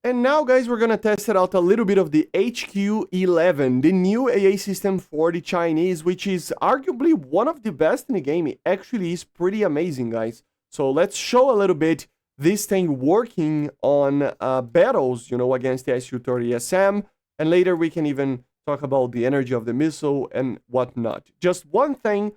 And now, guys, we're gonna test it out a little bit of the HQ-11, the new AA system for the Chinese, which is arguably one of the best in the game. It actually is pretty amazing, guys. So let's show a little bit this thing working on battles, against the SU-30SM, and later we can even talk about the energy of the missile and whatnot. Just one thing,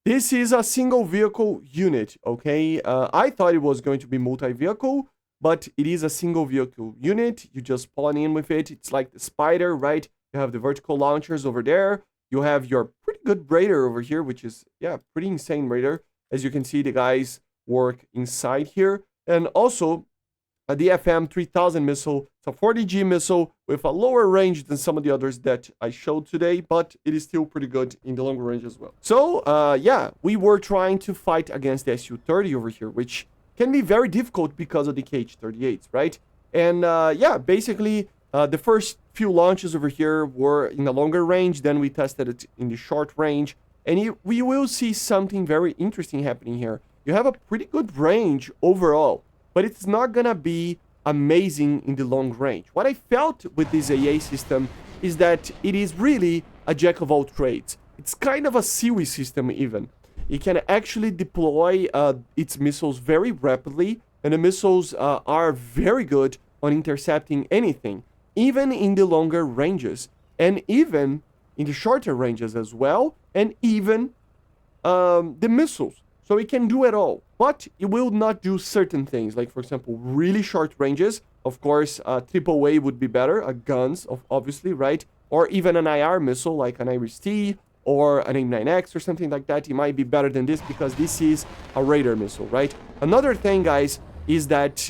this is a single vehicle unit, okay? I thought it was going to be multi-vehicle, but it is a single vehicle unit. You just spawn in with it. It's like the Spider, right? You have the vertical launchers over there. You have your pretty good Raider over here, which is, yeah, pretty insane Raider. As you can see, the guys work inside here. And also, the FM-3000 missile. It's a 40G missile with a lower range than some of the others that I showed today, but it is still pretty good in the longer range as well. So, yeah, we were trying to fight against the SU-30 over here, which can be very difficult because of the KH-38s, right? And yeah, basically, the first few launches over here were in the longer range, then we tested it in the short range, and we will see something very interesting happening here. You have a pretty good range overall, but it's not gonna be amazing in the long range. What I felt with this AA system is that it is really a jack of all trades. It's kind of a SEWI system even. It can actually deploy its missiles very rapidly, and the missiles are very good on intercepting anything, even in the longer ranges, and even in the shorter ranges as well, and even the missiles. So it can do it all, but it will not do certain things, like, for example, really short ranges. Of course, AAA would be better, guns, obviously, right? Or even an IR missile, like an IRIS-T, or an AIM-9X or something like that. It might be better than this because this is a Raider missile, right? Another thing, guys, is that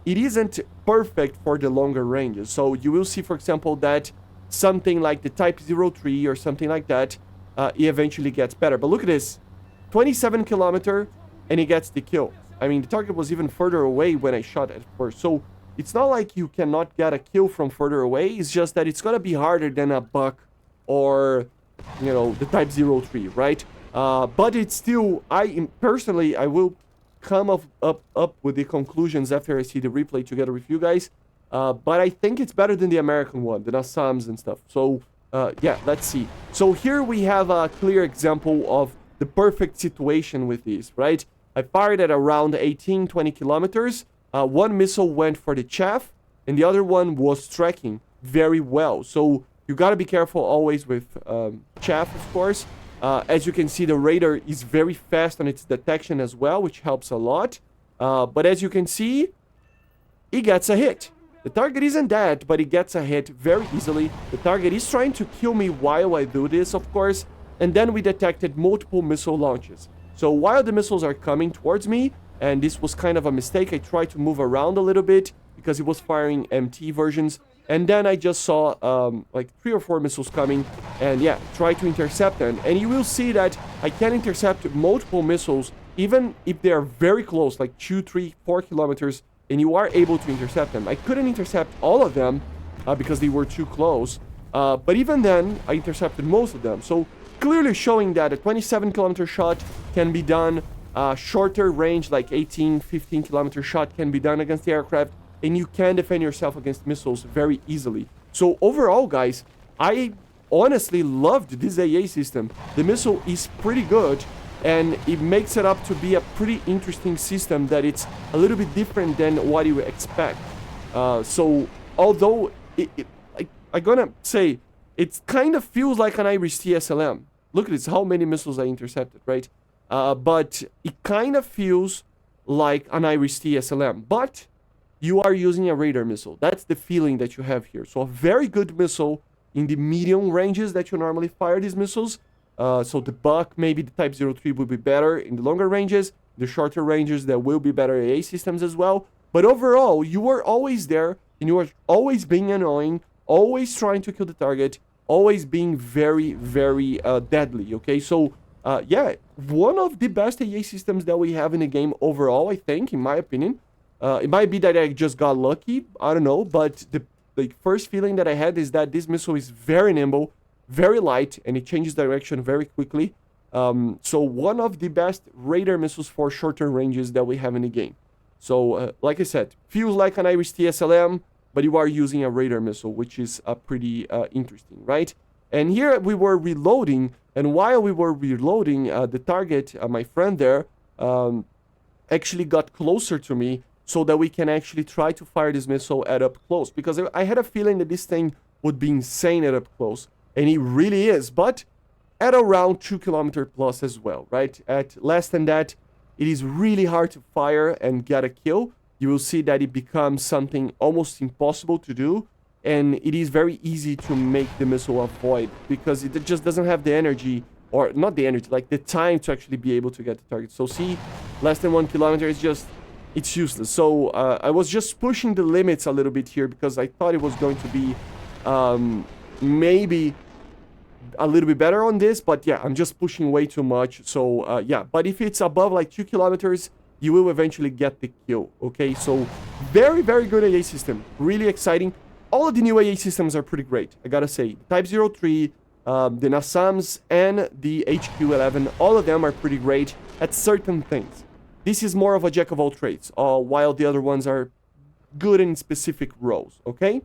it isn't perfect for the longer ranges. So you will see, for example, that something like the Type 03 or something like that, it eventually gets better. But look at this, 27 kilometer, and it gets the kill. I mean, the target was even further away when I shot at first. So it's not like you cannot get a kill from further away. It's just that it's gonna be harder than a Buck or the Type 03, right? But it's still, personally, I will come up with the conclusions after I see the replay together with you guys. But I think it's better than the American one, the Assams and stuff. So, yeah, let's see. So here we have a clear example of the perfect situation with these, right? I fired at around 18, 20 kilometers. One missile went for the chaff, and the other one was tracking very well. So you gotta be careful always with chaff, of course. As you can see, the Raider is very fast on its detection as well, which helps a lot. But as you can see, it gets a hit. The target isn't dead, but it gets a hit very easily. The target is trying to kill me while I do this, of course. And then we detected multiple missile launches. So while the missiles are coming towards me, and this was kind of a mistake, I tried to move around a little bit because it was firing MT versions. And then I just saw like 3 or 4 missiles coming, and yeah, try to intercept them. And you will see that I can intercept multiple missiles, even if they are very close, like 2, 3, 4 kilometers, and you are able to intercept them. I couldn't intercept all of them because they were too close, but even then, I intercepted most of them. So clearly showing that a 27-kilometer shot can be done, shorter range, like 18, 15-kilometer shot can be done against the aircraft, and you can defend yourself against missiles very easily. So overall, guys, I honestly loved this AA system. The missile is pretty good, and it makes it up to be a pretty interesting system that it's a little bit different than what you expect. So although I'm gonna say it kind of feels like an IRIS-T SLM. Look at this, how many missiles I intercepted, right? But it kind of feels like an IRIS-T SLM, but you are using a Raider missile. That's the feeling that you have here. So a very good missile in the medium ranges that you normally fire these missiles. So the Buck, maybe the Type 03 will be better in the longer ranges. The shorter ranges, there will be better AA systems as well. But overall, you are always there, and you are always being annoying, always trying to kill the target, always being very, very deadly, okay? So, yeah, one of the best AA systems that we have in the game overall, I think, in my opinion. It might be that I just got lucky, I don't know, but the first feeling that I had is that this missile is very nimble, very light, and it changes direction very quickly. So one of the best Raider missiles for shorter ranges that we have in the game. So, like I said, feels like an IRIS-T SLM, but you are using a radar missile, which is pretty interesting, right? And here we were reloading, and while we were reloading, the target, my friend there, actually got closer to me so that we can actually try to fire this missile at up close, because I had a feeling that this thing would be insane at up close, and it really is, but at around 2 kilometer plus as well, right? At less than that, it is really hard to fire and get a kill. You will see that it becomes something almost impossible to do, and it is very easy to make the missile avoid, because it just doesn't have the energy, or not the energy, like the time to actually be able to get the target. So see, less than 1 kilometer is just, it's useless. So I was just pushing the limits a little bit here, because I thought it was going to be maybe a little bit better on this, but yeah, I'm just pushing way too much. So yeah, but if it's above like 2 kilometers, you will eventually get the kill, okay? So very, very good AA system, really exciting. All of the new AA systems are pretty great, I gotta say. Type 03, the NASAMS, and the HQ-11, all of them are pretty great at certain things. This is more of a jack of all trades, while the other ones are good in specific roles, okay?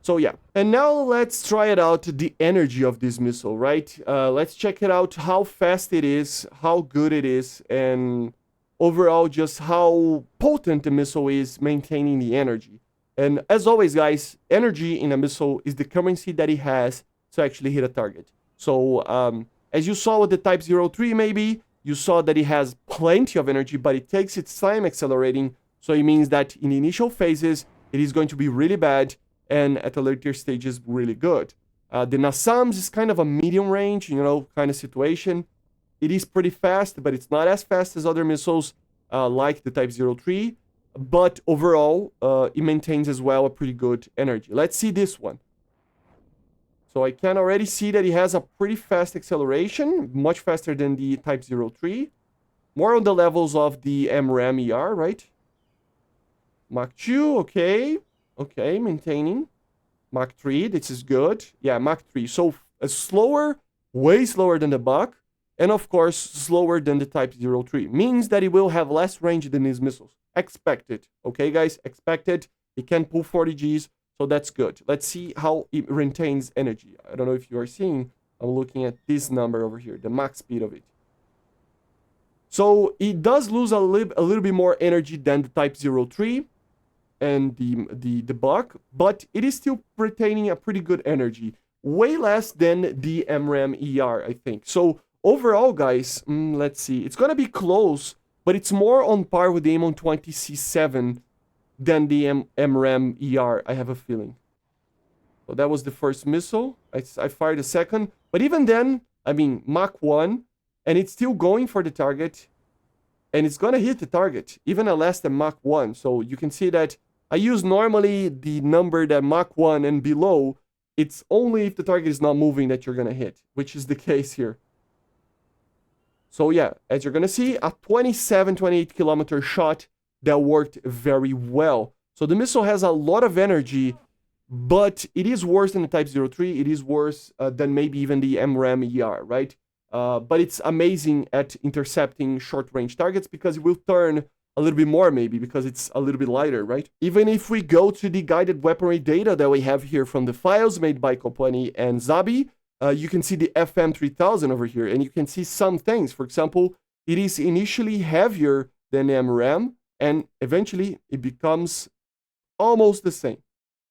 So yeah, and now let's try it out, the energy of this missile, right? Let's check it out, how fast it is, how good it is, and overall just how potent the missile is maintaining the energy. And as always, guys, energy in a missile is the currency that it has to actually hit a target. So as you saw with the Type 03 maybe, you saw that it has plenty of energy, but it takes its time accelerating. So it means that in the initial phases, it is going to be really bad, and at the later stages, really good. The NASAMS is kind of a medium range, you know, kind of situation. It is pretty fast, but it's not as fast as other missiles like the Type 03. But overall, it maintains as well a pretty good energy. Let's see this one. So I can already see that it has a pretty fast acceleration, much faster than the Type 03. More on the levels of the MRAM ER, right? Mach 2, okay. Okay, maintaining. Mach 3, this is good. Yeah, Mach 3. So slower, way slower than the Buck. And of course, slower than the Type 03. Means that it will have less range than these missiles. Expected. Okay, guys? Expected. It can pull 40 Gs, so that's good. Let's see how it retains energy. I don't know if you are seeing. I'm looking at this number over here, the max speed of it. So it does lose a little bit more energy than the Type 03 and the Buck, but it is still retaining a pretty good energy. Way less than the MRAM ER, I think. So overall, guys, let's see. It's going to be close, but it's more on par with the M120C7 than the MRAM ER, I have a feeling. So that was the first missile. I fired a second. But even then, I mean, Mach 1, and it's still going for the target. And it's going to hit the target, even at less than Mach 1. So you can see that I use normally the number that Mach 1 and below. It's only if the target is not moving that you're going to hit, which is the case here. So yeah, as you're going to see, a 27, 28 kilometer shot that worked very well. So the missile has a lot of energy, but it is worse than the Type 03. It is worse than maybe even the MRAM ER, right? But it's amazing at intercepting short-range targets because it will turn a little bit more maybe because it's a little bit lighter, right? Even if we go to the guided weaponry data that we have here from the files made by Kopani and Zabi, you can see the FM3000 over here, and you can see some things. For example, it is initially heavier than MRAM, and eventually it becomes almost the same.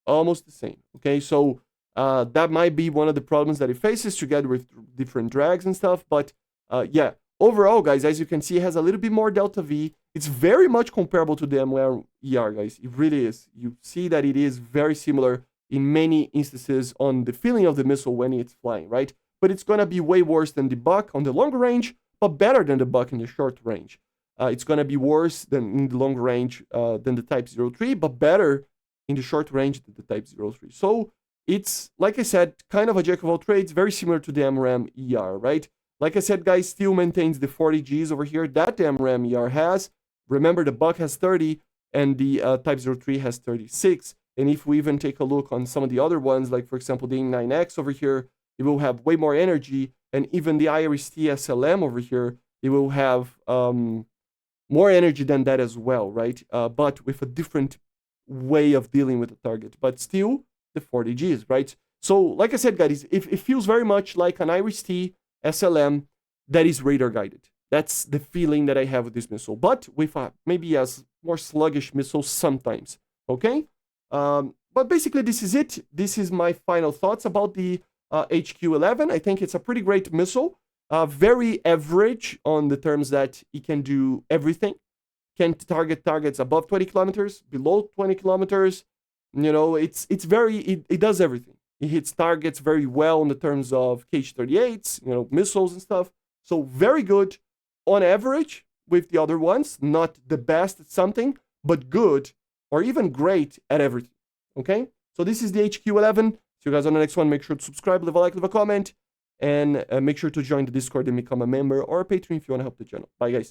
Almost the same, okay? So that might be one of the problems that it faces together with different drags and stuff, but yeah. Overall, guys, as you can see, it has a little bit more delta V. It's very much comparable to the MRAM ER, guys. It really is. You see that it is very similar in many instances on the feeling of the missile when it's flying, right? But it's going to be way worse than the Buck on the long range, but better than the Buck in the short range. It's going to be worse than in the long range than the Type 03, but better in the short range than the Type 03. So it's, like I said, kind of a jack of all trades, very similar to the MRAM ER, right? Like I said, guys, still maintains the 40 Gs over here that the MRAM ER has. Remember, the Buck has 30, and the Type 03 has 36. And if we even take a look on some of the other ones, like, for example, the M9X over here, it will have way more energy. And even the IRIS-T SLM over here, it will have more energy than that as well, right? But with a different way of dealing with the target, but still the 40 Gs, right? So, like I said, guys, it feels very much like an Iris-T SLM that is radar guided. That's the feeling that I have with this missile, but with maybe a more sluggish missile sometimes, okay? But basically, this is it. This is my final thoughts about the HQ-11. I think it's a pretty great missile, very average on the terms that it can do everything. Can target targets above 20 kilometers, below 20 kilometers. You know, it does everything. It hits targets very well in the terms of KH-38s, you know, missiles and stuff. So very good on average with the other ones. Not the best at something, but good or even great at everything. Okay? So this is the HQ-11. See you guys on the next one. Make sure to subscribe, leave a like, leave a comment, and make sure to join the Discord and become a member or a patron if you want to help the channel. Bye, guys.